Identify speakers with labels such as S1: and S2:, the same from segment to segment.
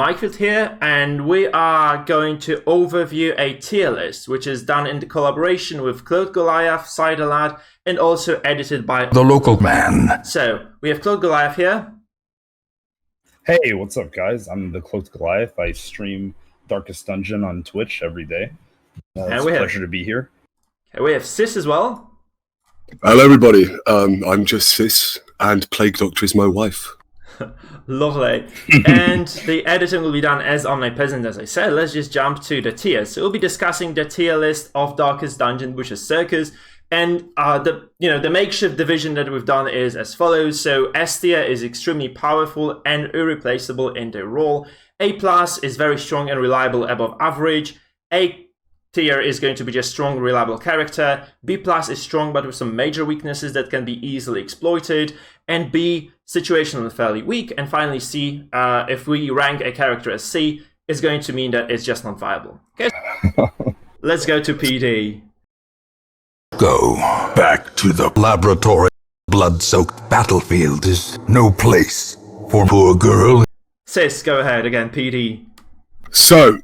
S1: and Mikefield here, and we are going to overview a tier list, which is done in the collaboration with CloakedGoliath, Ciderlad, and also edited by
S2: the local man.
S1: So, we have CloakedGoliath here.
S3: Hey, what's up, guys? I'm the CloakedGoliath. I stream Darkest Dungeon on Twitch every day. It's a pleasure to be here.
S1: Okay, we have Sis as well.
S4: Hello, everybody. I'm just Sis, and Plague Doctor is my wife.
S1: Lovely. And the editing will be done as OmniPeasant, as I said. Let's just jump to the tiers. So we'll be discussing the tier list of Darkest Dungeon, which is Circus. And the makeshift division that we've done is as follows. So S tier is extremely powerful and irreplaceable in their role. A plus is very strong and reliable above average. A tier is going to be just strong, reliable character. B plus is strong but with some major weaknesses that can be easily exploited. And B, situational and fairly weak. And finally C, if we rank a character as C, is going to mean that it's just not viable. Okay, let's go to PD.
S2: Go back to the laboratory. Blood-soaked battlefield is no place for poor girl.
S1: Sis, go ahead again, PD.
S4: So,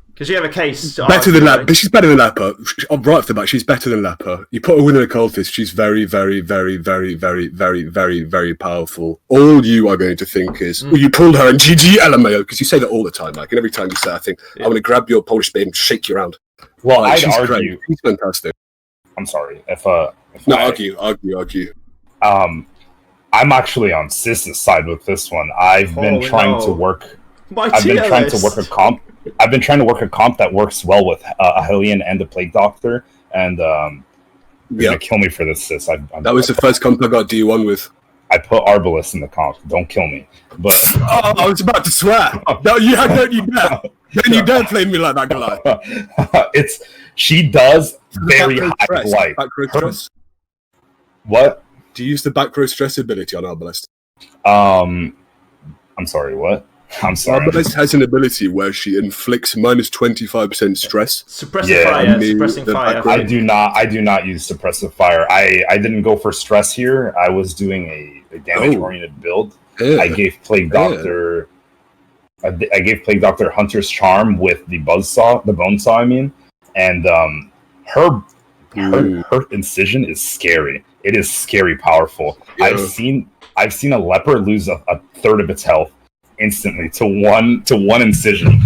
S1: because you have a case.
S4: Better than Leper. But she's better than Leper. Right off the bat, she's better than Leper. You put her with an occultist, she's very, very, very, very, very, very, very, very powerful. All you are going to think is, well, you pulled her and GG LMAO, because you say that all the time, Mike. And every time you say, I think, I'm going to grab your Polish beard and shake you around.
S3: Well, I'd argue.
S4: Great. She's fantastic.
S3: I'm sorry.
S4: Argue.
S3: I'm actually on Sis's side with this one. I've been trying to work a comp. I've been trying to work a comp that works well with a Hellion and a Plague Doctor, and you're gonna kill me for this, Sis.
S4: That was the first comp I got D1 with.
S3: I put Arbalest in the comp. Don't kill me. But
S4: I was about to swear. No, don't you dare! Don't you dare play me like that, Goliath.
S3: She does very high blight.
S4: Back row stress.
S3: What?
S4: Do you use the back row stress ability on Arbalest?
S3: I'm sorry. What? I'm sorry.
S4: Arbalest has an ability where she inflicts minus 25% stress.
S1: Suppressive fire.
S3: I do not use suppressive fire. I didn't go for stress here. I was doing a damage-oriented build. Yeah. I gave Plague Doctor. I gave Plague Doctor Hunter's Charm with the Buzzsaw, the Bone Saw. I mean, and her incision is scary. It is scary powerful. Yeah. I've seen a leper lose a third of its health instantly to one incision.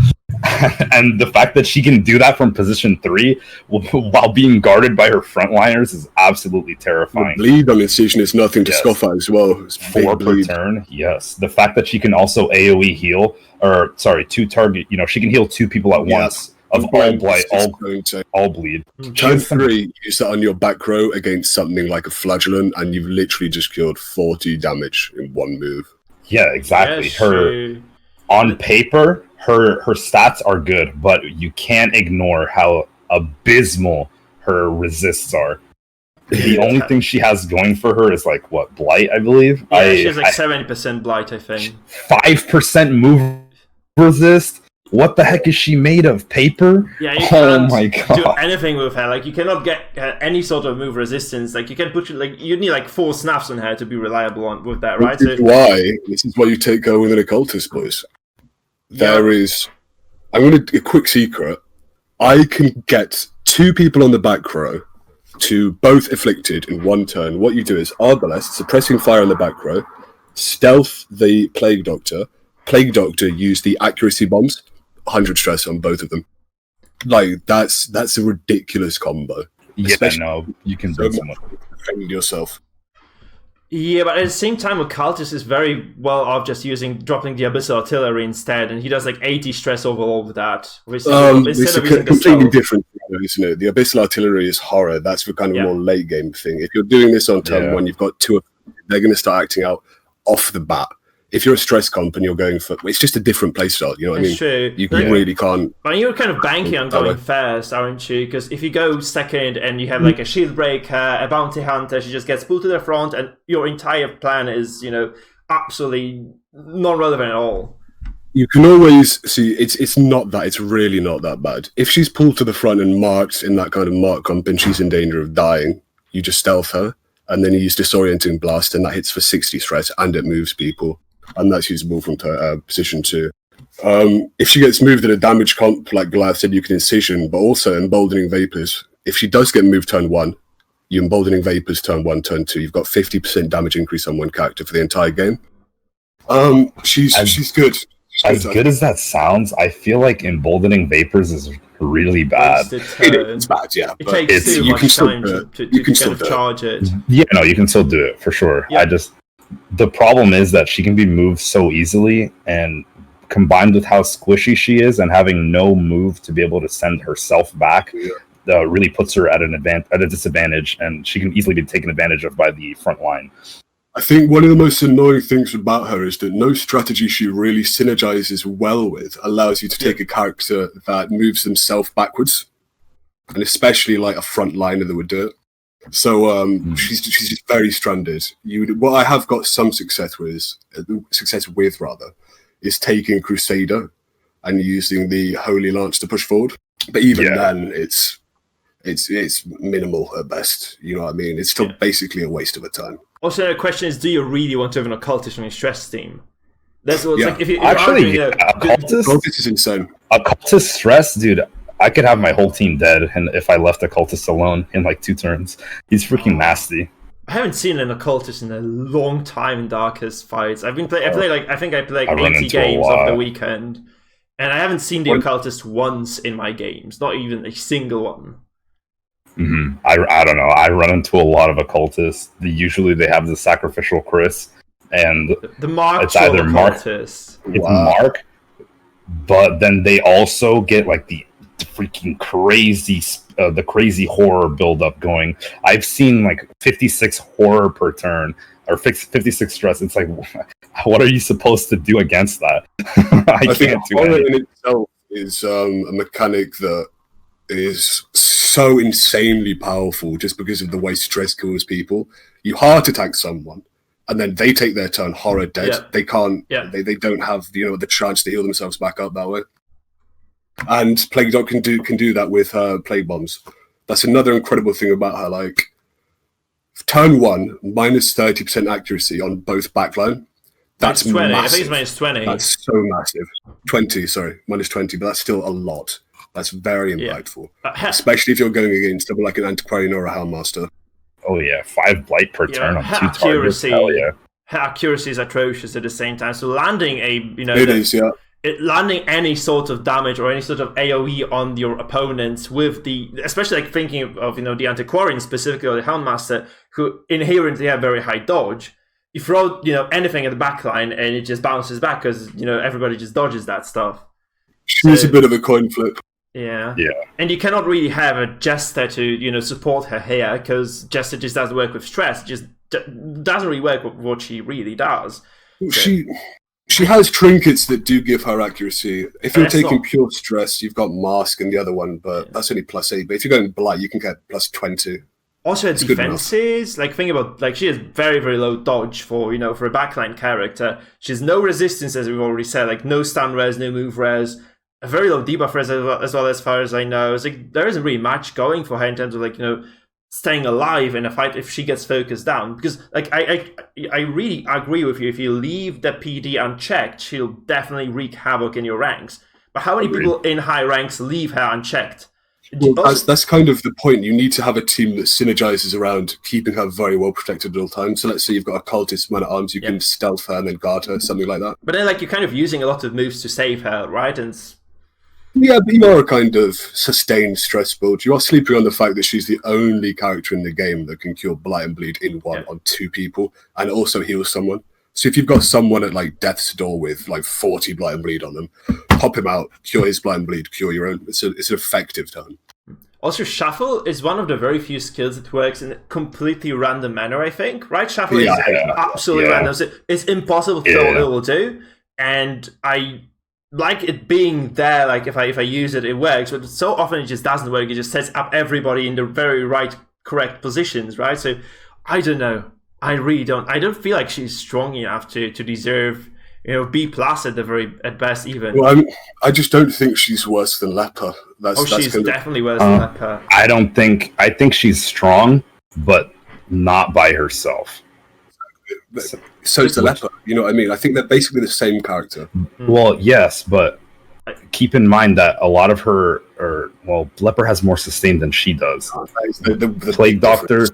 S3: And the fact that she can do that from position 3 while being guarded by her frontliners is absolutely terrifying.
S4: The bleed on incision is nothing to scoff at as well. It's
S3: 4 per turn, yes. The fact that she can also AoE heal, 2 target, she can heal 2 people at once of all blight, all bleed.
S4: Turn 3, use that on your back row against something like a flagellant, and you've literally just killed 40 damage in one move.
S3: Yeah, exactly. On paper, her stats are good, but you can't ignore how abysmal her resists are. The only thing she has going for her is blight, I believe.
S1: Yeah, she has 70% blight, I think.
S3: 5% move resist. What the heck is she made of? Paper?
S1: Yeah, you can't do anything with her. You cannot get any sort of move resistance. You can put you need 4 snaps on her to be reliable with that, right?
S4: This is why you take her with an occultist, boys. I'm going to a quick secret. I can get 2 people on the back row to both afflicted in one turn. What you do is Arbalest, suppressing fire on the back row, stealth the Plague Doctor. Plague Doctor use the accuracy bombs. 100 stress on both of them. That's a ridiculous combo.
S3: Yeah, no, you can do so much.
S4: Defend yourself.
S1: Yeah, but at the same time, Occultist is very well off just dropping the Abyssal Artillery instead, and he does 80 stress overall with that.
S4: It's a completely different thing, isn't it? The Abyssal Artillery is horror. That's the kind of more late game thing. If you're doing this on turn 1, you've got 2 of them, they're going to start acting out off the bat. If you're a stress comp and you're going for, it's just a different playstyle. You know what I mean?
S1: True.
S4: You really can't.
S1: But you're kind of banking on going first, aren't you? Because if you go second and you have a shield breaker, a bounty hunter, she just gets pulled to the front, and your entire plan is, absolutely not relevant at all.
S4: You can always see it's not that. It's really not that bad. If she's pulled to the front and marked in that kind of mark comp and she's in danger of dying, you just stealth her, and then you use Disorienting Blast, and that hits for 60 stress and it moves people. And that's usable from position 2. If she gets moved in a damage comp, like Goliath said, you can Incision, but also Emboldening Vapors. If she does get moved turn 1, you Emboldening Vapors turn 1, turn 2. You've got 50% damage increase on one character for the entire game. She's good.
S3: As good as that sounds, I feel like Emboldening Vapors is really bad.
S4: It's bad, yeah.
S1: It takes too much time to charge it.
S3: Yeah, no, you can still do it for sure.
S1: Yeah.
S3: The problem is that she can be moved so easily, and combined with how squishy she is and having no move to be able to send herself back, really puts her at a disadvantage, and she can easily be taken advantage of by the front line.
S4: I think one of the most annoying things about her is that no strategy she really synergizes well with allows you to take a character that moves themselves backwards, and especially like a front liner that would do it. So she's just very stranded. What I have got some success with is taking Crusader and using the Holy Lance to push forward. But even then, it's minimal at best. You know what I mean? It's still basically a waste of a time.
S1: Also, the question is, do you really want to have an occultist on your stress team? That's what's like. If
S4: Occultist is insane.
S3: Occultist stress, dude. I could have my whole team dead, and if I left Occultist alone in like 2 turns, he's freaking nasty.
S1: I haven't seen an occultist in a long time in Darkest fights. I think I played like 80 games over the weekend, and I haven't seen the occultist once in my games. Not even a single one.
S3: Mm-hmm. I don't know. I run into a lot of occultists. Usually they have the sacrificial Chris, and
S1: the Mark.
S3: It's either
S1: occultist.
S3: Mark. It's Mark, but then they also get like the freaking crazy, the crazy horror build-up going. I've seen like 56 horror per turn, or 56 stress. It's like, what are you supposed to do against that? I can't do
S4: horror
S3: anything.
S4: in itself is a mechanic that is so insanely powerful just because of the way stress kills people. You heart attack someone, and then they take their turn horror dead.
S1: Yeah.
S4: They can't. Yeah. They don't have the chance to heal themselves back up that way. And Plague Dog can do that with her Plague Bombs. That's another incredible thing about her. Like, turn 1, minus 30% accuracy on both backline. That's
S1: 20.
S4: massive.
S1: I think it's minus 20.
S4: That's so massive. 20, sorry, minus 20, but that's still a lot. That's very impactful, especially if you're going against something like an Antiquarian or a Houndmaster.
S3: Oh yeah, 5 blight per turn on 2 targets.
S1: Hell yeah. Her accuracy is atrocious at the same time. So landing landing any sort of damage or any sort of AoE on your opponents with especially like thinking of the Antiquarian specifically, or the Houndmaster, who inherently have very high dodge. You throw anything at the backline and it just bounces back because everybody just dodges that stuff.
S4: She's a bit of a coin flip.
S1: Yeah. And you cannot really have a Jester to support her here, because Jester just doesn't work with stress. Just doesn't really work with what she really does. So.
S4: She has trinkets that do give her accuracy. If you're taking pure stress, you've got Mask and the other one, but that's only +8. But if you're going Blight, you can get +20.
S1: Also, her defenses, like think about, like she has very, very low dodge for a backline character. She has no resistance, as we've already said, like no stun res, no move res, a very low debuff res as well, as far as I know. It's like there isn't really much going for her in terms of staying alive in a fight if she gets focused down. Because I really agree with you. If you leave the PD unchecked, she'll definitely wreak havoc in your ranks. But how many people in high ranks leave her unchecked?
S4: Well, that's kind of the point. You need to have a team that synergizes around keeping her very well protected at all times. So let's say you've got a cultist man at arms, you can stealth her and then guard her, something like that.
S1: But then you're kind of using a lot of moves to save her, right? And
S4: yeah, but you are a kind of sustained stress build. You are sleeping on the fact that she's the only character in the game that can cure Blight and Bleed in one on 2 people and also heal someone. So if you've got someone at like Death's Door with 40 Blight and Bleed on them, pop him out, cure his Blight and Bleed, cure your own. It's an effective turn.
S1: Also, Shuffle is one of the very few skills that works in a completely random manner, I think. Right? Shuffle is absolutely random. So it's impossible to know what it will do. And I like it being there, like if I use it, it works, but so often it just doesn't work. It just sets up everybody in the very correct positions, right? So I don't know. I really don't. I don't feel like she's strong enough to deserve B+ at best even.
S4: Well, I just don't think she's worse than Leper.
S1: She's definitely worse than Leper.
S3: I think she's strong, but not by herself.
S4: So is the leper. You know what I mean? I think they're basically the same character.
S3: Well, yes, but keep in mind that a lot of her, leper has more sustain than she does.
S4: The
S3: Plague Doctor.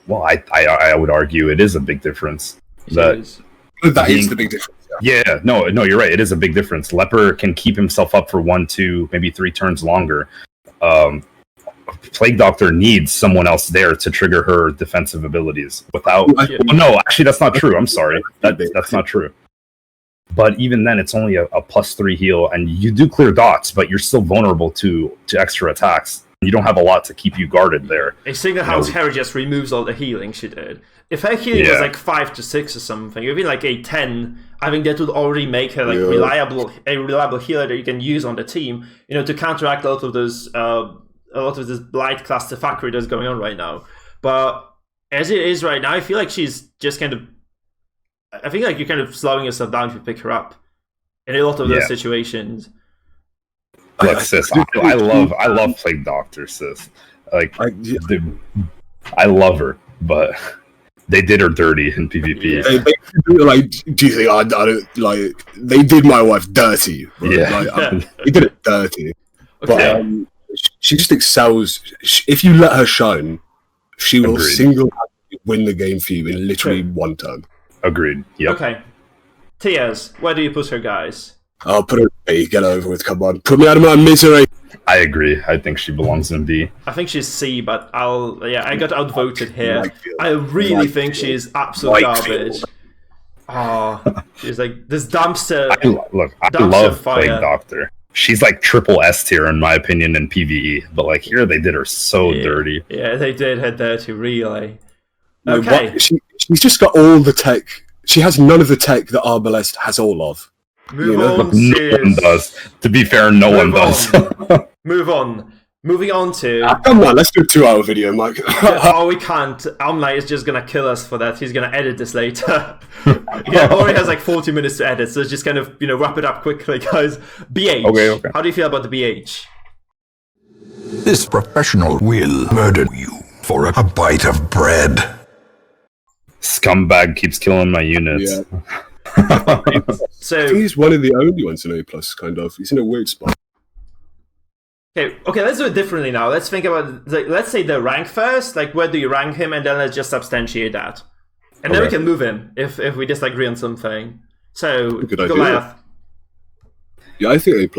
S3: Well, I would argue it is a big difference. That
S4: is the big difference.
S3: Yeah, no, you're right. It is a big difference. Leper can keep himself up for 1, 2, maybe 3 turns longer. Plague Doctor needs someone else there to trigger her defensive abilities. Without, no, actually, that's not true. I'm sorry, that's not true. But even then, it's only a +3 heal, and you do clear dots, but you're still vulnerable to extra attacks. You don't have a lot to keep you guarded there.
S1: A single house Harry just removes all the healing she did. If her healing was like 5 to 6 or something, even like a 10, I think that would already make her like a reliable healer that you can use on the team, to counteract a lot of this blight clusterfuckery that's going on right now. But as it is right now, I feel like she's just I think like you're kind of slowing yourself down if you pick her up in a lot of those situations.
S3: Look, sis, I love Plague Doctor, sis. Like, I love her, but they did her dirty in PvP.
S4: Do you think I don't like? They did my wife dirty. Right?
S3: Yeah,
S4: they did it dirty.
S1: Okay.
S4: But she just excels. If you let her shine, she will single-handedly win the game for you in literally 1 turn.
S3: Agreed. Yep.
S1: Okay. Tiers, where do you put her, guys?
S4: I'll put her in B. Get over with. Come on, put me out of my misery.
S3: I agree. I think she belongs in B.
S1: I think she's C, but I got outvoted here. I really think she's absolute garbage. Oh, she's like this dumpster.
S3: I love Plague Doctor. She's like triple S tier in my opinion in PvE, but like here they did her so dirty.
S1: Yeah, they did her dirty, really. Okay.
S4: She's just got all the tech. She has none of the tech that Arbalest has all of.
S1: Move on,
S3: no one does. To be fair, no one does.
S1: Move on. Moving on to...
S4: come on, let's do a 2-hour video, Mike.
S1: Oh, we can't. Omni is just going to kill us for that. He's going to edit this later. He already has like 40 minutes to edit, so just kind of, wrap it up quickly, guys. BH.
S3: Okay.
S1: How do you feel about the BH?
S2: This professional will murder you for a bite of bread.
S3: Scumbag keeps killing my units.
S4: Yeah.
S1: So
S4: I think he's one of the only ones in A+, kind of. He's in a weird spot.
S1: Okay, let's do it differently now. Let's think about, let's say the rank first. Like, where do you rank him? And then let's just substantiate that. And then we can move him if we disagree on something. So, Goliath.
S4: Yeah, I think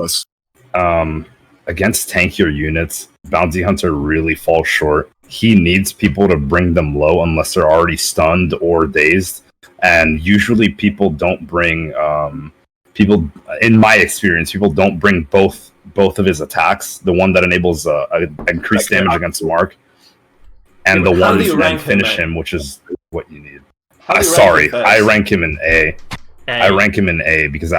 S4: A+.
S3: Against tankier units, Bounty Hunter really falls short. He needs people to bring them low unless they're already stunned or dazed. And usually people don't bring in my experience, people don't bring both of his attacks, the one that enables increased damage against Mark, and the one that finish him, which is what you need. I rank him in A. I rank him in A because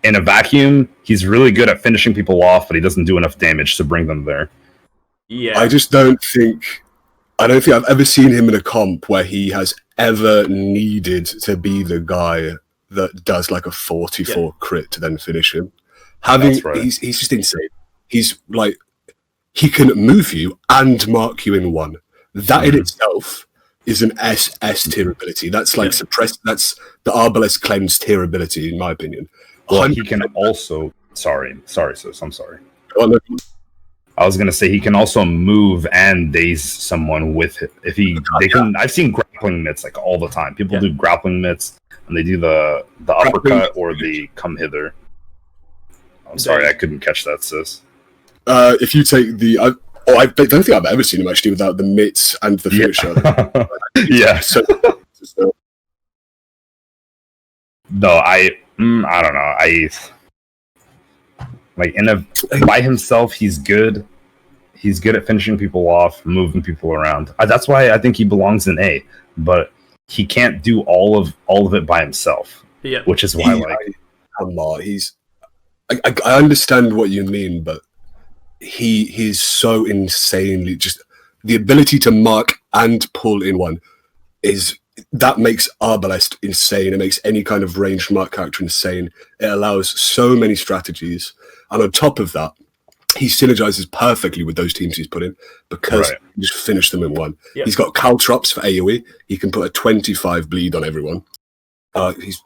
S3: in a vacuum, he's really good at finishing people off, but he doesn't do enough damage to bring them there.
S1: Yeah,
S4: I don't think I've ever seen him in a comp where he has ever needed to be the guy that does like a 44 crit to then finish him. He's just insane. He's like, he can move you and mark you in 1. That in itself is an SS tier ability. That's like suppressed. That's the Arbalest cleanse tier ability, in my opinion.
S3: Well, he can also. Sorry, sis. I'm sorry.
S4: Oh, no.
S3: I was gonna say he can also move and daze someone with it. I've seen grappling mitts like all the time. People do grappling mitts and they do the uppercut or the come hither. I'm sorry, I couldn't catch that, sis.
S4: If you take the, I don't think I've ever seen him actually without the mitts and the finisher.
S3: Yeah. No, I don't know. Like by himself, he's good. He's good at finishing people off, moving people around. That's why I think he belongs in A. But he can't do all of it by himself. Yeah, which is why
S4: come on, I understand what you mean, but he's so insanely just the ability to mark and pull in 1 that makes Arbalest insane. It makes any kind of ranged mark character insane. It allows so many strategies. And on top of that, he synergizes perfectly with those teams he's put in because he just finished them in 1. Yep. He's got caltrops for AoE. He can put a 25 bleed on everyone. He's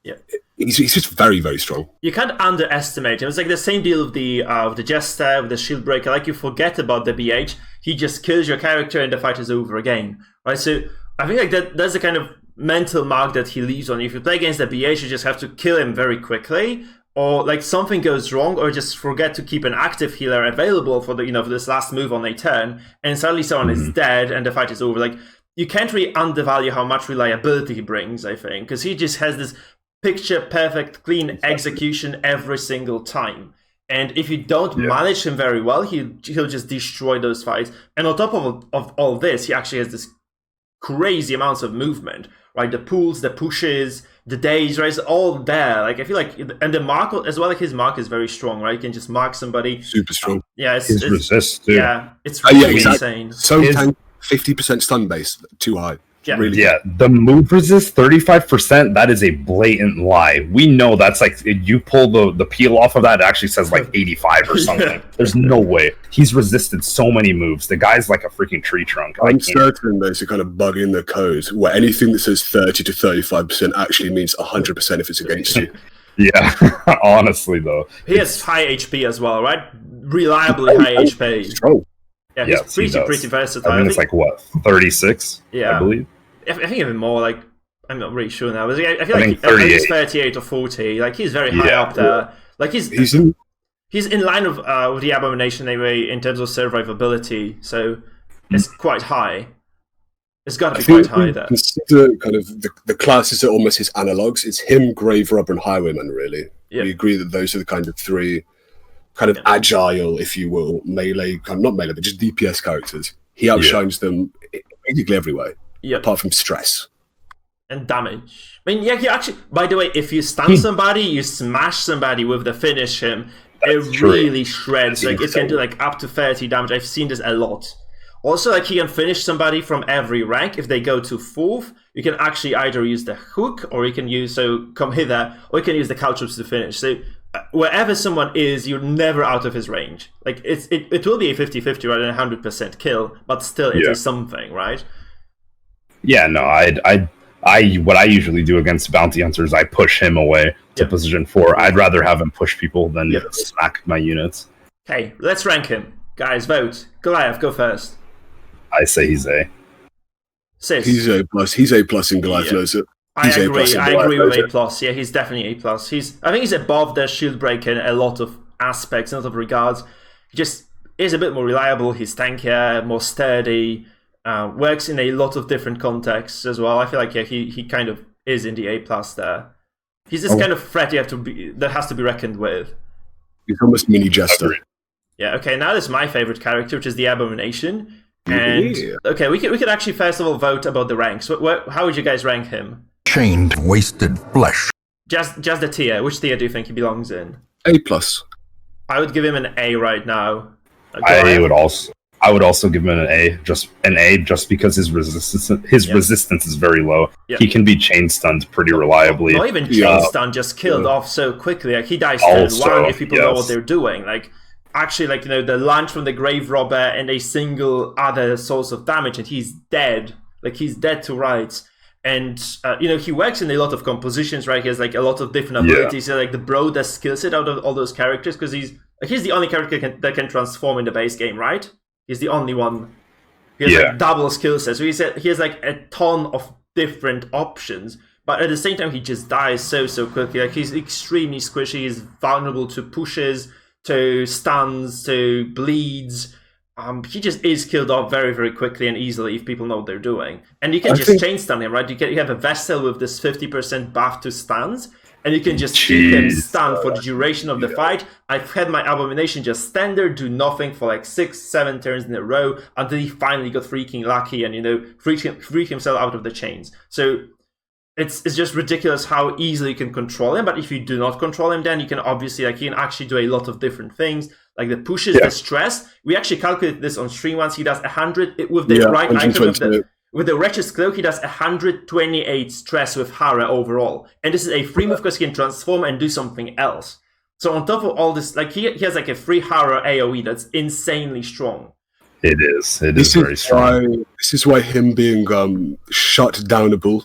S1: Yeah.
S4: He's just very, very strong.
S1: You can't underestimate him. It's like the same deal with the Jester, with the Shield Breaker. Like, you forget about the BH, he just kills your character and the fight is over again, right? So I think like that's the kind of mental mark that he leaves on you. If you play against the BH, you just have to kill him very quickly, or like something goes wrong, or just forget to keep an active healer available for the for this last move on a turn, and suddenly someone is dead and the fight is over. Like, you can't really undervalue how much reliability he brings, I think, because he just has this picture perfect, clean execution every single time. And if you don't manage him very well, he'll just destroy those fights. And on top of all this, he actually has this crazy amounts of movement, right? The pulls, the pushes, the days, right? It's all there. Like, I feel like, and the mark as well, like his mark is very strong, right? You can just mark somebody.
S4: Super strong.
S1: Yeah,
S3: his resist too.
S1: Yeah, it's really insane.
S4: So 50% stun base, too high.
S1: Yeah.
S4: Really.
S3: Yeah, the move resist 35%, that is a blatant lie. We know that's like, you pull the peel off of that, it actually says like 85 or something. There's no way. He's resisted so many moves. The guy's like a freaking tree trunk.
S4: I'm certain there's a kind of bug in the code where anything that says 30 to 35% actually means 100% if it's against you.
S3: Yeah, honestly though.
S1: He has high HP as well, right? Reliably high HP.
S4: Strong.
S1: Yeah, he's pretty versatile.
S3: I think it's like, what, 36?
S1: Yeah.
S3: I believe.
S1: I think even more, like, I'm not really sure now. But I feel like he's 38 or 40. Like, he's very high up there. Like, he's in line with the Abomination anyway in terms of survivability. So it's quite high. It's got to be quite high there.
S4: Consider kind of the classes are almost his analogs. It's him, Grave Robber, and Highwayman, really.
S1: Yeah.
S4: We agree that those are the kind of three kind of agile, if you will, melee, not melee, but just DPS characters. He outshines them basically every way.
S1: Yep.
S4: Apart from stress
S1: and damage. I mean, yeah, he actually, by the way, if you stun somebody, you smash somebody with the finish him, it really shreds. Like, it can do like up to 30 damage. I've seen this a lot. Also, like, he can finish somebody from every rank. If they go to 4th, you can actually either use the hook, or you can use, so come hither, or you can use the caltrops to finish. So wherever someone is, you're never out of his range. Like, it will be a 50-50 rather than 100% kill, but still it is something, right?
S3: Yeah, no, what I usually do against bounty hunters, I push him away to position 4. I'd rather have him push people than smack my units.
S1: Okay, let's rank him. Guys, vote. Goliath, go first.
S3: I say he's A.
S1: Sis.
S4: He's A+. He's A+ in Goliath knows it.
S1: I agree with A+. Yeah, he's definitely A+. I think he's above the Shield Breaker in a lot of aspects, in a lot of regards. He just is a bit more reliable. He's tankier, more sturdy. Works in a lot of different contexts as well. I feel like he kind of is in the A+ there. He's this kind of threat that has to be reckoned with.
S4: He's almost mini Jester.
S1: Yeah. Okay. Now this is my favorite character, which is the Abomination. And okay, we could actually first of all vote about the ranks. How would you guys rank him?
S2: Chained, wasted flesh.
S1: Just the tier. Which tier do you think he belongs in?
S4: A+.
S1: I would give him an A right now.
S3: I would also give him an A, just because his resistance is very low. Yep. He can be chain stunned pretty reliably.
S1: Not even chain stun, just killed off so quickly. Like, he dies turn 1 if people know what they're doing. Like, actually, like, the launch from the Grave Robber and a single other source of damage, and he's dead. Like, he's dead to rights. And he works in a lot of compositions, right? He has like a lot of different abilities. So, like, the broadest skill set out of all those characters, because he's the only character that can transform in the base game, right? He's the only one. He has like double skill sets. So he has like a ton of different options. But at the same time, he just dies so quickly. Like, he's extremely squishy. He's vulnerable to pushes, to stuns, to bleeds. He just is killed off very, very quickly and easily if people know what they're doing. And you can just chain stun him, right? You have a Vessel with this 50% buff to stuns. And you can just keep him stunned for the duration of the fight. I've had my Abomination just stand there, do nothing for like 6-7 turns in a row until he finally got freaking lucky and, freak himself out of the chains. So it's just ridiculous how easily you can control him. But if you do not control him, then you can obviously, like, he can actually do a lot of different things. Like the pushes, the stress. We actually calculated this on stream once. He does 100 with the right item with the Wretch's Cloak, he does 128 stress with Hara overall. And this is a free move because he can transform and do something else. So on top of all this, like, he has like a free Hara AoE that's insanely strong.
S3: It is very strong.
S4: This is why him being shut downable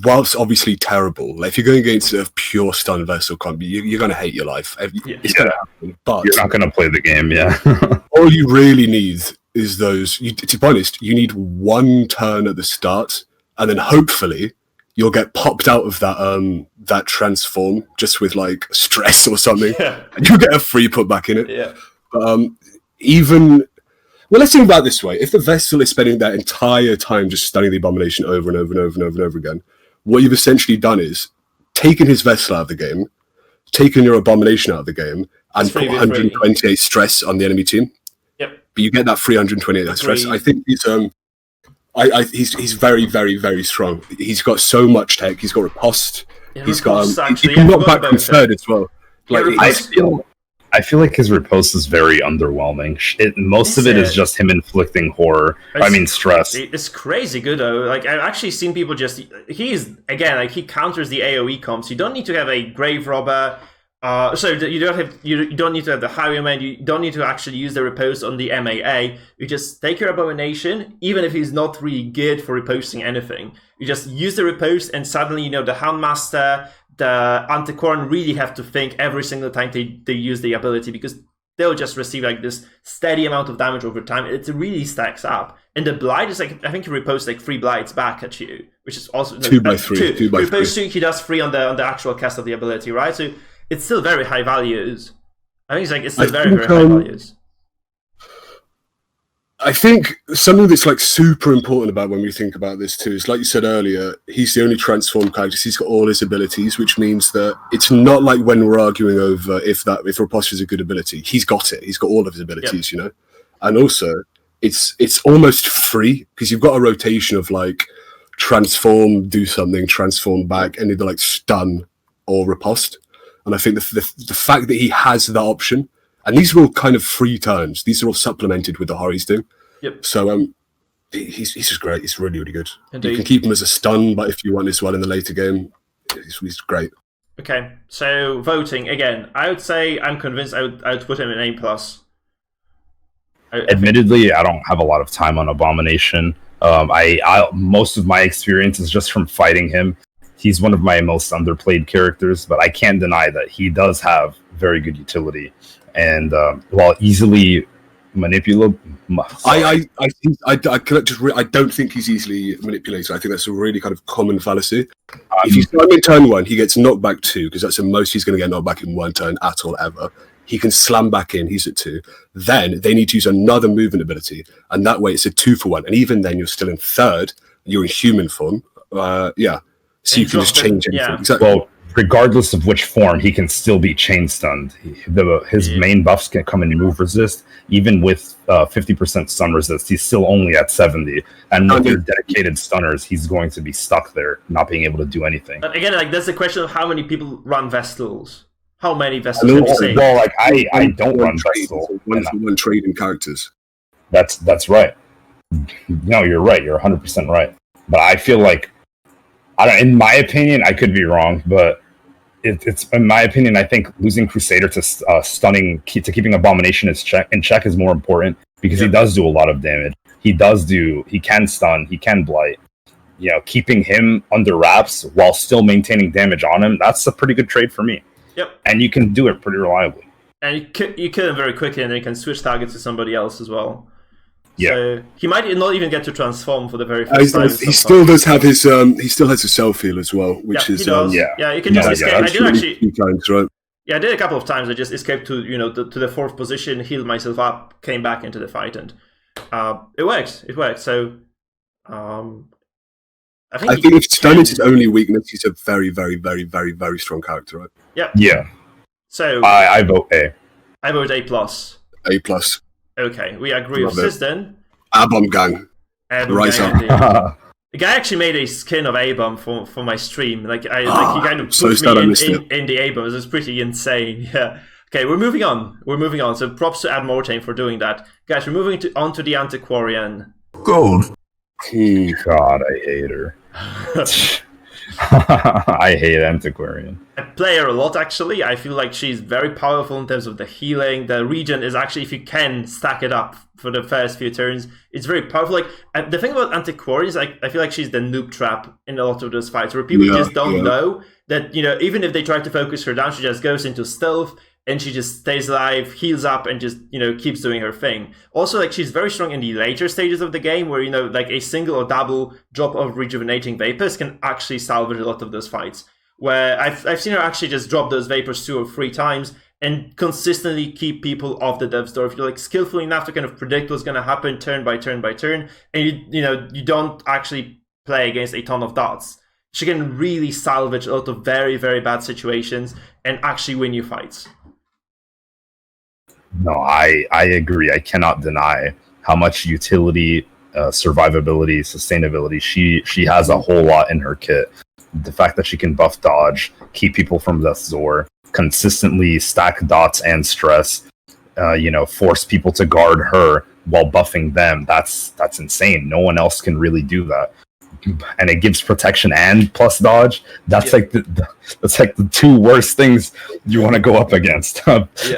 S4: whilst obviously terrible, like if you're going against a pure stun vessel comp, you're going to hate your life. It's going to happen. But
S3: you're not going to play the game,
S4: all you really need is those. To be honest, you need one turn at the start, and then hopefully you'll get popped out of that transform just with like stress or something, and you'll get a free put back in it.
S1: Yeah.
S4: Well, let's think about it this way. If the Vessel is spending that entire time just stunning the Abomination over and over and over and over and over again, what you've essentially done is taken his Vessel out of the game, taken your Abomination out of the game, and put 128 stress on the enemy team.
S1: Yep.
S4: But you get that 328 stress. I think he's very, very, very strong. He's got so much tech. He's got riposte.
S1: Yeah,
S4: he's got
S1: actually,
S4: he can knock back from third as well. Like,
S3: I feel like his riposte is very underwhelming. Most of it is just him inflicting horror. Stress.
S1: It's crazy good though. Like I've actually seen people he counters the AOE comps. You don't need to have a grave robber. You don't need to have the highwayman. You don't need to actually use the riposte on the MAA. You just take your abomination, even if he's not really good for riposting anything. You just use the riposte, and suddenly the Houndmaster, the Antiquarian really have to think every single time they use the ability, because they'll just receive like this steady amount of damage over time. It really stacks up. And the Blight is like, I think he riposts like 3 Blights back at you, which is also
S4: 2 by 3. 2 by 3.
S1: He does 3 on the actual cast of the ability, right? So it's still very high values. I think it's still very high values.
S4: I think something that's like super important about when we think about this too is, like you said earlier, he's the only transformed character. He's got all his abilities, which means that it's not like when we're arguing over if riposte is a good ability. He's got it. He's got all of his abilities, And also, it's almost free because you've got a rotation of like transform, do something, transform back, and either like stun or riposte. And I think the fact that he has that option. And these are all kind of free turns. These are all supplemented with the horror he's doing.
S1: Yep.
S4: So he's just great. He's really, really good.
S1: Indeed.
S4: You can keep him as a stun, but if you want as well in the later game, he's great.
S1: Okay, so voting again. I would say I'm convinced I would put him in A+.
S3: Admittedly, I don't have a lot of time on Abomination. Most of my experience is just from fighting him. He's one of my most underplayed characters, but I can't deny that he does have very good utility. And while easily manipulable,
S4: I don't think he's easily manipulated. I think that's a really kind of common fallacy. If you start him in turn 1, he gets knocked back 2, because that's the most he's going to get knocked back in 1 turn at all ever. He can slam back in. He's at 2. Then they need to use another movement ability, and that way it's a 2-for-1. And even then, you're still in third. You're in human form. So you can just change anything.
S1: Yeah.
S4: Exactly.
S3: Well, regardless of which form, he can still be chain stunned. His main buffs can come in move resist. Even with 50% stun resist, he's still only at 70. And with your dedicated stunners, he's going to be stuck there, not being able to do anything.
S1: But again, like that's the question of how many people run Vestals. How many Vestals have you seen?
S3: Well, like I don't run Vestal.
S4: One trade in characters.
S3: That's right. No, you're right. You're 100% right. But I feel like, in my opinion, I could be wrong, but it's in my opinion, I think losing Crusader to keeping Abomination in check is more important, because he does do a lot of damage. He can stun, he can blight. Keeping him under wraps while still maintaining damage on him, that's a pretty good trade for me.
S1: Yep.
S3: And you can do it pretty reliably.
S1: And you kill him very quickly, and then you can switch targets to somebody else as well.
S3: Yeah.
S1: So he might not even get to transform for the very first time.
S4: He still does have his he still has a self heal as well, which is
S1: he does. Yeah, you can just escape. I did actually
S4: 2 times, right?
S1: Yeah, I did a couple of times. I just escaped to to the 4th position, healed myself up, came back into the fight, and it works. It works. So I think
S4: if stun is his only weakness, he's a very, very, very, very, very strong character, right?
S1: Yeah.
S3: Yeah.
S1: So
S3: I vote A.
S1: I vote A+.
S4: A+.
S1: Okay, we agree with Sis then.
S4: Abom gang. Rise up.
S1: The guy actually made a skin of ABOM for my stream. Like he kind of put me in the ABOM. It's pretty insane. Yeah. Okay, we're moving on. So props to Admortain for doing that. Guys, we're moving on to the Antiquarian.
S2: Gold.
S3: God, I hate her. I hate Antiquarian.
S1: I play her a lot, actually. I feel like she's very powerful in terms of the healing. The regen is actually, if you can stack it up for the first few turns, it's very powerful. Like, the thing about Antiquarian is, I feel like she's the noob trap in a lot of those fights, where people just don't know that, even if they try to focus her down, she just goes into stealth, and she just stays alive, heals up, and just, keeps doing her thing. Also, like, she's very strong in the later stages of the game, where, like, a single or double drop of rejuvenating vapors can actually salvage a lot of those fights. Where I've seen her actually just drop those vapors 2 or 3 times and consistently keep people off the death's door. If you're like skillful enough to kind of predict what's going to happen turn by turn by turn, and you don't actually play against a ton of dots, she can really salvage a lot of very, very bad situations and actually win you fights.
S3: No, I agree. I cannot deny how much utility, survivability, sustainability she has a whole lot in her kit. The fact that she can buff dodge, keep people from death's door, consistently stack dots and stress, force people to guard her while buffing them. That's insane. No one else can really do that. And it gives protection and plus dodge. That's like the 2 worst things you want to go up against.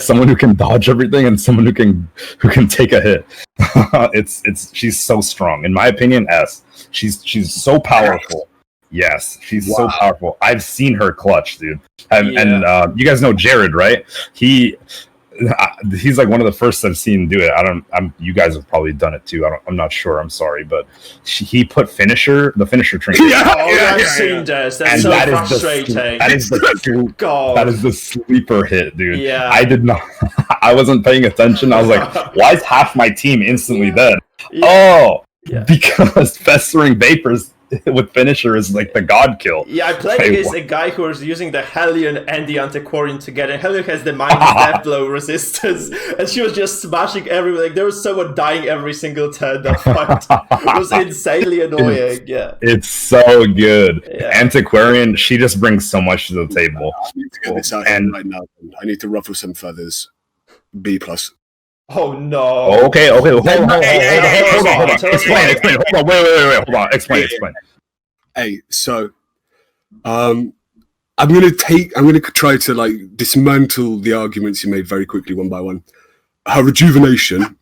S3: Someone who can dodge everything and someone who can take a hit. She's so strong. In my opinion, she's so powerful. Yes, she's so powerful. I've seen her clutch, dude. And you guys know Jared, right? He's like one of the first I've seen do it. You guys have probably done it too. I'm not sure. I'm sorry, but he put the finisher trinket.
S1: I've seen this. That's so frustrating.
S3: That is the sleeper hit, dude.
S1: Yeah.
S3: I did not. I wasn't paying attention. I was like, why is half my team instantly dead? Because festering vapors with finisher is like the god kill.
S1: Yeah, I played against a guy who was using the Hellion and the Antiquarian together. Hellion has the minus death blow resistance, and she was just smashing everyone. Like, there was someone dying every single turn that fight. It was insanely annoying.
S3: It's so good. Antiquarian, she just brings so much to the table.
S4: I need to get this out right now. I need to ruffle some feathers. B+.
S1: Oh no.
S3: Okay. Hold on. Explain. Hold on. Wait. Hold on. Explain.
S4: Hey, so I'm gonna try to like dismantle the arguments you made very quickly one by one. Her rejuvenation,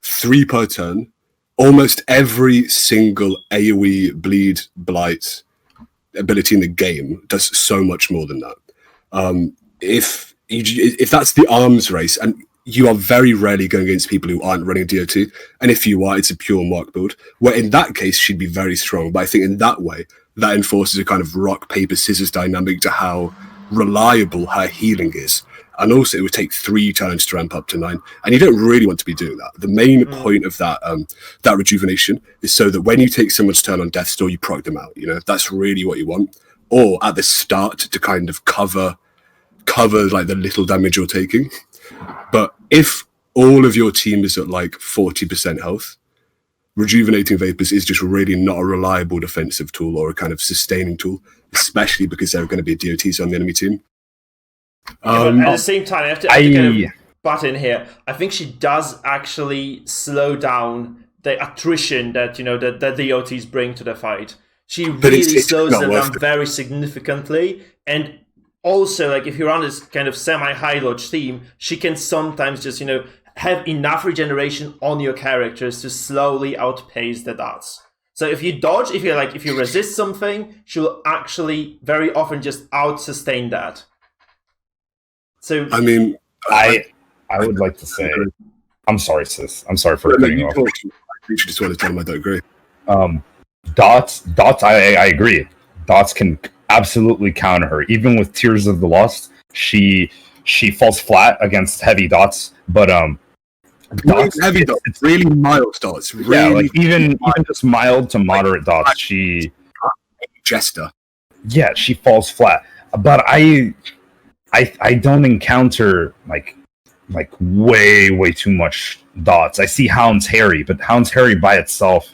S4: 3 per turn, almost every single AoE bleed blight ability in the game does so much more than that. If that's the arms race, and you are very rarely going against people who aren't running DOT, and if you are, it's a pure mark build, where in that case, she'd be very strong. But I think in that way, that enforces a kind of rock, paper, scissors dynamic to how reliable her healing is. And also, it would take 3 turns to ramp up to 9, and you don't really want to be doing that. The main point of that rejuvenation is so that when you take someone's turn on Death's Door, you proc them out. That's really what you want. Or at the start to kind of cover like the little damage you're taking. But if all of your team is at like 40% health, rejuvenating vapors is just really not a reliable defensive tool or a kind of sustaining tool, especially because there are going to be DOTs on the enemy team.
S1: But at the same time, I have to kind of butt in here. I think she does actually slow down the attrition that that the DOTs bring to the fight. She really slows them down very significantly, and also, like, if you're on this kind of semi-high lodge team, she can sometimes just, have enough regeneration on your characters to slowly outpace the dots. So if you dodge, if you resist something, she will actually very often just out-sustain that. So
S4: I mean,
S3: I would like to say, I'm sorry, sis. I'm sorry for cutting you off.
S4: You just want to tell them I don't agree.
S3: Dots, I agree. Dots can absolutely counter her. Even with Tears of the Lost, she falls flat against heavy dots. But
S4: dots, heavy dots, it's really mild dots. Really
S3: even just mild to moderate dots. She
S4: Jester.
S3: Yeah, she falls flat. But I don't encounter like way too much dots. I see Hound's Harry, but Hound's Harry by itself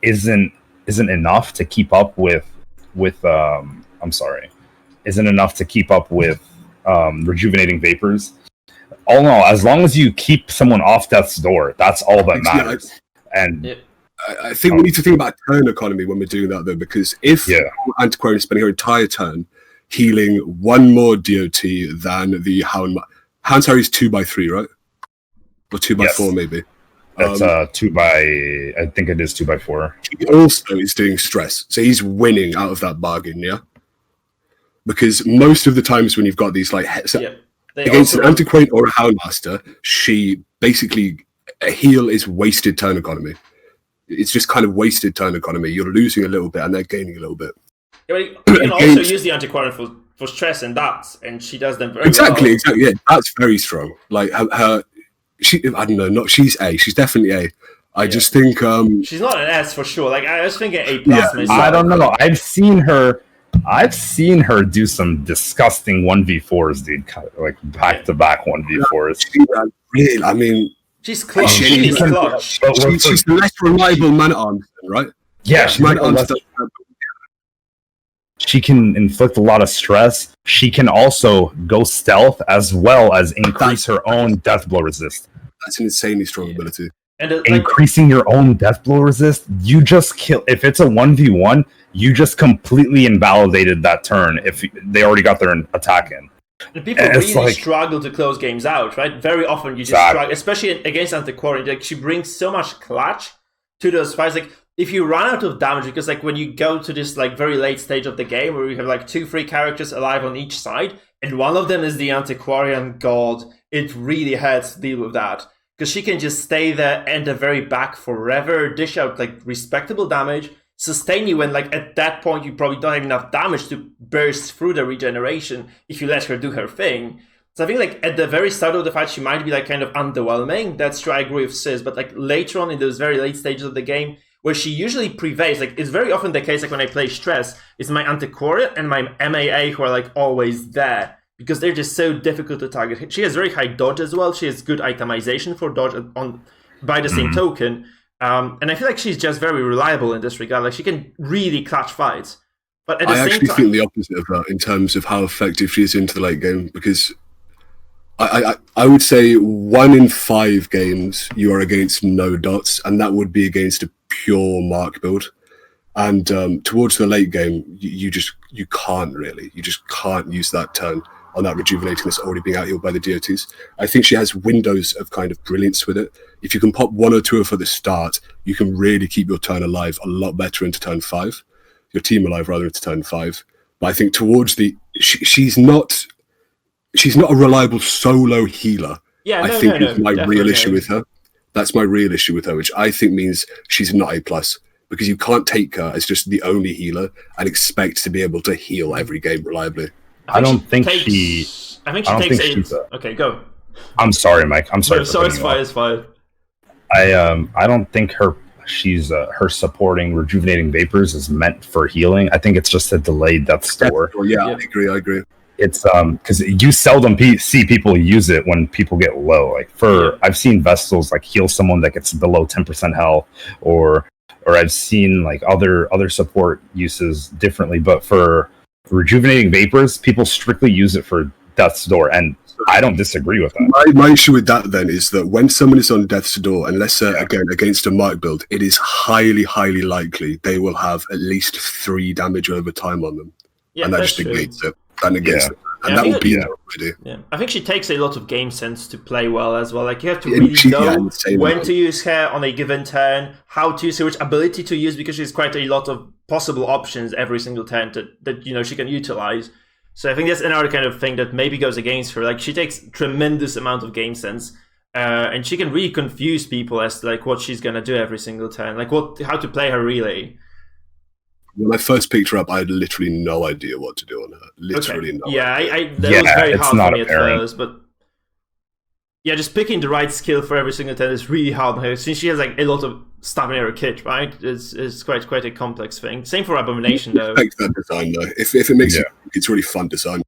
S3: isn't enough to keep up with isn't enough to keep up with rejuvenating vapors. All in all, as long as you keep someone off death's door, that's all that matters.
S4: I think we need to think about turn economy when we're doing that, though, because if Antiquarian is spending her entire turn healing one more DOT than the Hound's Harry's 2x3, right? Or 2x4, maybe.
S3: That's 2x. I think it is 2x4.
S4: He also is doing stress, so he's winning out of that bargain, yeah. Because most of the times when you've got these like against an Antiquarian or a Houndmaster, she basically a heal is wasted turn economy. It's just kind of wasted turn economy. You're losing a little bit, and they're gaining a little bit.
S1: Yeah, you can also use the Antiquarian for stress and dots, and she does them very well.
S4: Exactly. Yeah, that's very strong. Like her she, I don't know, she's A. She's definitely A. I just think
S1: she's not an S for sure. Like I was thinking A plus myself.
S3: I don't know. I've seen her do some disgusting 1v4s, dude. Like back-to-back 1v4s.
S4: Really, I mean,
S1: she's clutch. She's clutch.
S4: She's the less reliable man-at-arms, right?
S3: Yeah, she can inflict a lot of stress. She can also go stealth as well as increase her own death blow resist.
S4: That's an insanely strong ability.
S1: And
S3: increasing your own death blow resist, you just kill. If it's a 1v1, you just completely invalidated that turn if they already got their attack in.
S1: And people really struggle to close games out, right? Very often you just struggle, especially against Antiquarian. Like she brings so much clutch to those fights. Like if you run out of damage, because like when you go to this like very late stage of the game where you have like 2 free characters alive on each side, and one of them is the Antiquarian god, it really hurts to deal with that. Because she can just stay there at the very back forever, dish out like respectable damage, sustain you when like at that point you probably don't have enough damage to burst through the regeneration if you let her do her thing. So I think like at the very start of the fight she might be like kind of underwhelming. That's true, I agree with Sis, but like later on in those very late stages of the game where she usually prevails, like it's very often the case like when I play Stress, it's my Antiquarian and my MAA who are like always there. Because they're just so difficult to target. She has very high dodge as well. She has good itemization for dodge by the same token. And I feel like she's just very reliable in this regard. Like she can really clutch fights. But at the same time,
S4: think the opposite of that in terms of how effective she is into the late game. Because I would say 1 in 5 games you are against no dots, and that would be against a pure mark build. And towards the late game, you can't really. You just can't use that turn on that rejuvenating that's already being out-healed by the DOTs. I think she has windows of kind of brilliance with it. If you can pop 1 or 2 of her at the start, you can really keep your turn alive a lot better into turn 5. Your team alive rather into turn 5. But I think towards she's not a reliable solo healer.
S1: Yeah,
S4: I think is my real issue with her. That's my real issue with her, which I think means she's not A+. Because you can't take her as just the only healer and expect to be able to heal every game reliably.
S3: I think she takes 8.
S1: Okay, go.
S3: I'm sorry, Mike. I'm sorry.
S1: No, it's fine.
S3: I don't think her supporting rejuvenating vapors is meant for healing. I think it's just a delayed death store.
S4: Yeah, I agree.
S3: It's because you seldom see people use it when people get low. Like I've seen Vestals like heal someone that gets below 10% health, or I've seen like other support uses differently. But for rejuvenating vapors, people strictly use it for Death's Door, and I don't disagree with that.
S4: My issue with that then is that when someone is on Death's Door, unless again against a mark build, it is highly likely they will have at least 3 damage over time on them, and that just negates it. That negates it. And that will be there already.
S1: Yeah, I think she takes a lot of game sense to play well as well. Like you have to really know when to use her on a given turn, how to use her, which ability to use, because she's quite a lot of possible options every single turn that she can utilize. So I think that's another kind of thing that maybe goes against her. Like she takes tremendous amount of game sense, and she can really confuse people as to like what she's gonna do every single turn, like how to play her really.
S4: When I first picked her up, I had literally no idea what to do on her. Literally no.
S1: Yeah, that was very hard for me at first, but yeah, just picking the right skill for every single turn is really hard on her, since she has like a lot of stuff in her kit, right? It's quite a complex thing. Same for Abomination though.
S4: I like that design though. If it makes it's really fun design.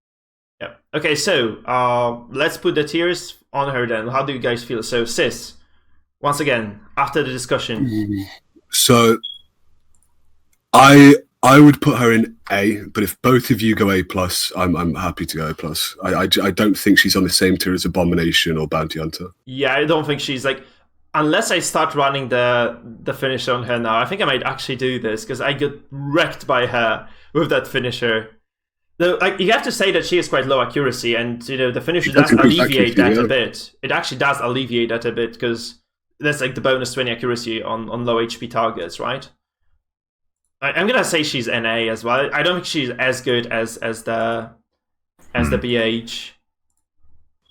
S1: Yeah. Okay, so let's put the tiers on her then. How do you guys feel? So Sis, once again, after the discussion.
S4: So I would put her in A, but if both of you go A+, I'm happy to go A+. I don't think she's on the same tier as Abomination or Bounty Hunter.
S1: Yeah, I don't think she's like... unless I start running the finisher on her now, I think I might actually do this because I get wrecked by her with that finisher. Though, like, you have to say that she has quite low accuracy, and the finisher does alleviate that a bit. It actually does alleviate that a bit because there's like the bonus 20 accuracy on low HP targets, right? I'm gonna say she's NA as well. I don't think she's as good as the BH.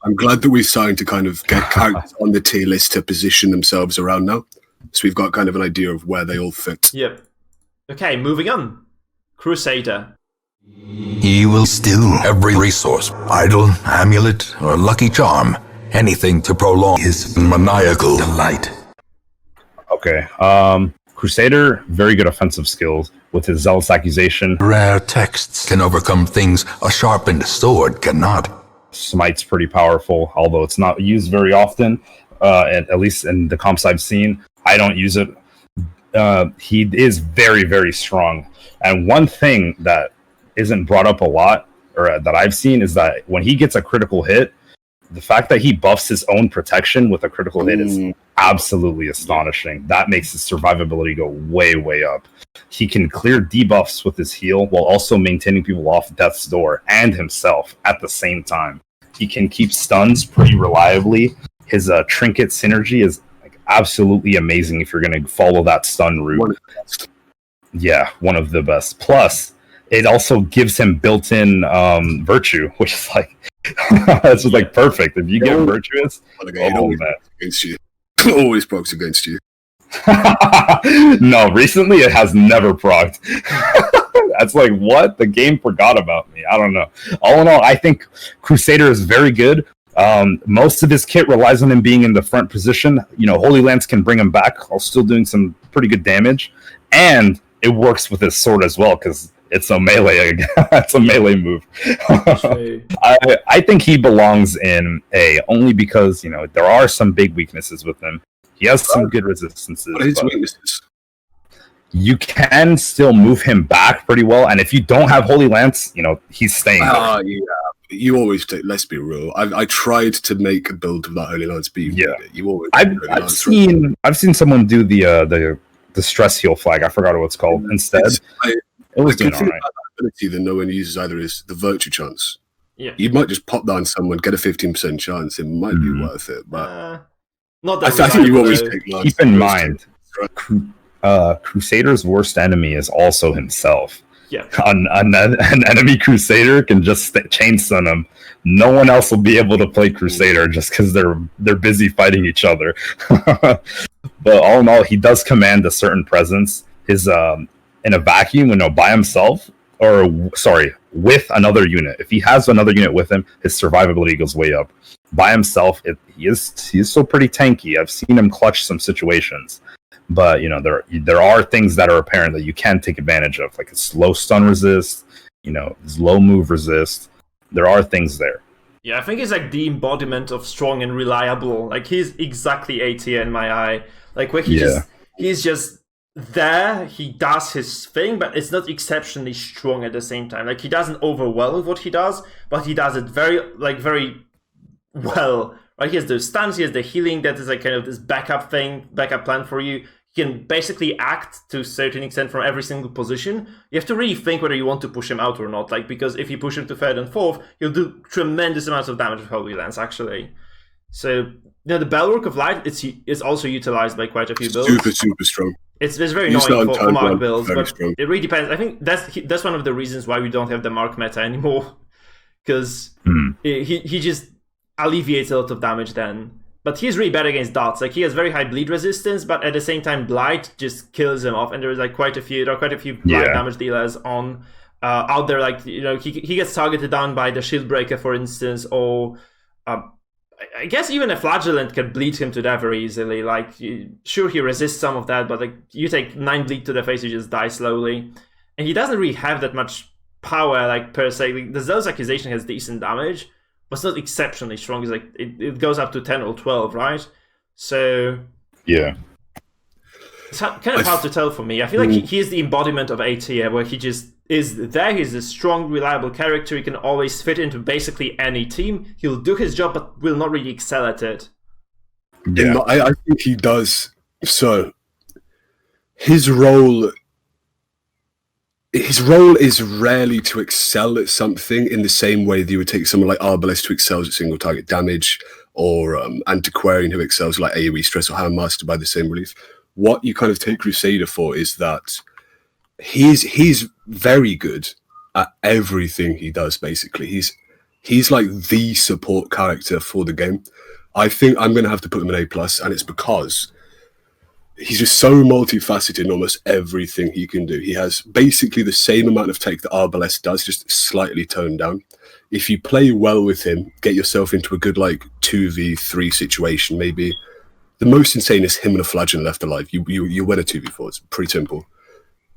S4: I'm glad that we've started to kind of get characters on the tier list to position themselves around now. So we've got kind of an idea of where they all fit.
S1: Yep. Okay, moving on. Crusader.
S2: He will steal every resource, idol, amulet, or lucky charm. Anything to prolong his maniacal delight.
S3: Okay. Crusader, very good offensive skills with his Zealous Accusation.
S2: Rare texts can overcome things a sharpened sword cannot.
S3: Smite's pretty powerful, although it's not used very often, at least in the comps I've seen. I don't use it. He is very, very strong. And one thing that isn't brought up a lot, or that I've seen, is that when he gets a critical hit, the fact that he buffs his own protection with a critical hit is absolutely astonishing. That makes his survivability go way, way up. He can clear debuffs with his heal while also maintaining people off death's door and himself at the same time. He can keep stuns pretty reliably. His trinket synergy is like absolutely amazing if you're going to follow that stun route. Yeah, one of the best. Plus, it also gives him built-in virtue, which is like that's just like perfect. If you get virtuous,
S4: against you. Always procs against you.
S3: No, recently it has never procced. That's like, what? The game forgot about me. I don't know. All in all, I think Crusader is very good. Most of his kit relies on him being in the front position. Holy Lance can bring him back while still doing some pretty good damage. And it works with his sword as well, because it's a melee. It's a melee move. I think he belongs in A, only because there are some big weaknesses with him. He has some good resistances.
S4: What are his weaknesses?
S3: You can still move him back pretty well, and if you don't have Holy Lance, he's staying there.
S4: Yeah. You always take. Let's be real. I tried to make a build of that Holy Lance, but you always. I've
S3: seen someone do the stress heal flag. I forgot what it's called instead. It was doing all right.
S4: Ability that no one uses either is the virtue chance.
S1: Yeah,
S4: you might just pop down someone, get a 15% chance. It might be worth it, but
S1: not that.
S4: I think you always take.
S3: Keep in mind, Crusader's worst enemy is also himself.
S1: Yeah,
S3: an enemy Crusader can just chain stun him. No one else will be able to play Crusader just because they're busy fighting each other. But all in all, he does command a certain presence. His in a vacuum, by himself, with another unit. If he has another unit with him, his survivability goes way up. By himself, he is still pretty tanky. I've seen him clutch some situations, but there are things that are apparent that you can take advantage of, like his low stun resist, his low move resist. There are things there.
S1: Yeah, I think he's like the embodiment of strong and reliable. Like, he's exactly A tier in my eye. Like, where he's just there, he does his thing, but it's not exceptionally strong at the same time. Like, he doesn't overwhelm with what he does, but he does it very well. Right? He has those stuns, he has the healing, that is like kind of this backup plan for you. He can basically act to a certain extent from every single position. You have to really think whether you want to push him out or not, because if you push him to third and fourth, he'll do tremendous amounts of damage with Holy Lance, actually. So, the Bulwark of Light is also utilized by quite a few builds.
S4: Super strong.
S1: It's very annoying for Mark builds, but strong. It really depends. I think that's one of the reasons why we don't have the Mark meta anymore, because he just alleviates a lot of damage then. But he's really bad against darts. Like, he has very high bleed resistance, but at the same time, Blight just kills him off. And there are quite a few Blight damage dealers on out there. Like, he gets targeted down by the Shield Breaker, for instance, or I guess even a Flagellant can bleed him to death very easily. Like, sure, he resists some of that, but like, you take 9 bleed to the face, you just die slowly. And he doesn't really have that much power, like, per se. Like, the Zealous Accusation has decent damage, but it's not exceptionally strong. It's like it goes up to 10 or 12, right? So
S3: yeah,
S1: it's kind of hard to tell for me. I feel like he is the embodiment of A tier, where he just is there. He's a strong, reliable character. He can always fit into basically any team. He'll do his job, but will not really excel at it.
S3: Yeah.
S4: I think he does. So his role is rarely to excel at something in the same way that you would take someone like Arbalest who excels at single target damage, or Antiquarian who excels like AoE stress or Handmaster by the same relief. What you kind of take Crusader for is that he's very good at everything he does. Basically, he's like the support character for the game. I think I'm going to have to put him in A+, and it's because he's just so multifaceted in almost everything he can do. He has basically the same amount of tech that Arbalest does, just slightly toned down. If you play well with him, get yourself into a good like 2v3 situation, maybe. The most insane is him and a Flagon left alive. You win a 2v4. It's pretty simple.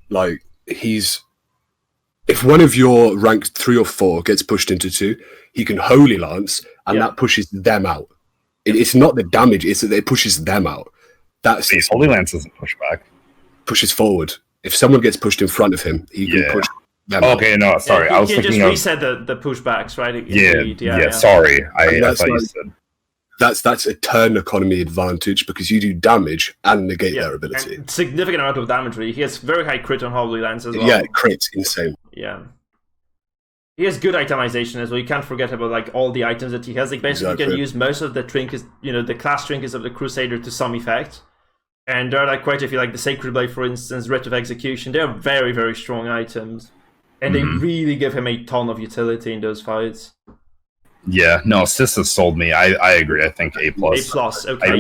S4: Like, if one of your rank 3 or 4 gets pushed into 2, he can Holy Lance, and that pushes them out. It's not the damage, it's that it pushes them out. That's
S3: Holy Lance doesn't push back.
S4: Pushes forward. If someone gets pushed in front of him, he can push them out.
S3: Okay, no, sorry.
S1: Yeah,
S3: I was thinking
S1: just reset the pushbacks, right?
S3: Yeah, sorry. I thought you said.
S4: That's a turn economy advantage because you do damage and negate their ability.
S1: And significant amount of damage, really. He has very high crit on Holy Lance as well.
S4: Yeah, crit's insane.
S1: Yeah. He has good itemization as well. You can't forget about like all the items that he has. Like basically, you can use most of the trinkets, the class trinkets of the Crusader to some effect. And there are like quite a few, like the Sacred Blade, for instance, Writ of Execution. They are very, very strong items. And they really give him a ton of utility in those fights.
S3: Yeah, no, Sis has sold me. I agree. I think A+.
S1: A+, okay,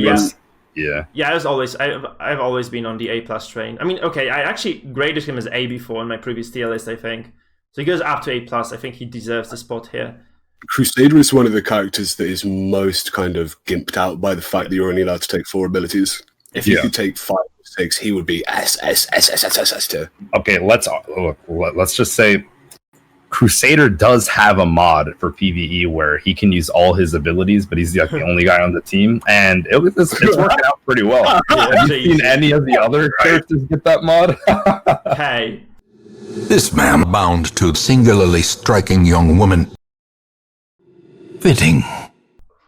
S3: Yeah.
S1: Yeah, I've always been on the A+ train. I mean, okay, I actually graded him as A before in my previous tier list, I think. So he goes up to A+. I think he deserves the spot here.
S4: Crusader is one of the characters that is most kind of gimped out by the fact that you're only allowed to take 4 abilities. If you could take 5 or 6, he would be S tier.
S3: Okay, let's just say Crusader does have a mod for PvE where he can use all his abilities, but he's like the only guy on the team, and it's working out pretty well. Have you seen any of the other characters get that mod?
S1: Hey.
S2: This man bound to singularly striking young woman. Fitting.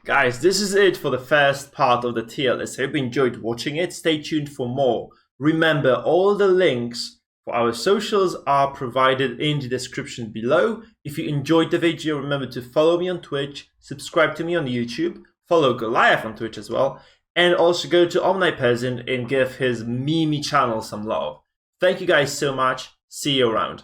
S1: Guys, this is it for the first part of the tier list. I hope you enjoyed watching it. Stay tuned for more. Remember, all the links for our socials are provided in the description below. If you enjoyed the video, remember to follow me on Twitch, subscribe to me on YouTube, follow Goliath on Twitch as well, and also go to OmniPeasant and give his Mimi channel some love. Thank you guys so much. See you around.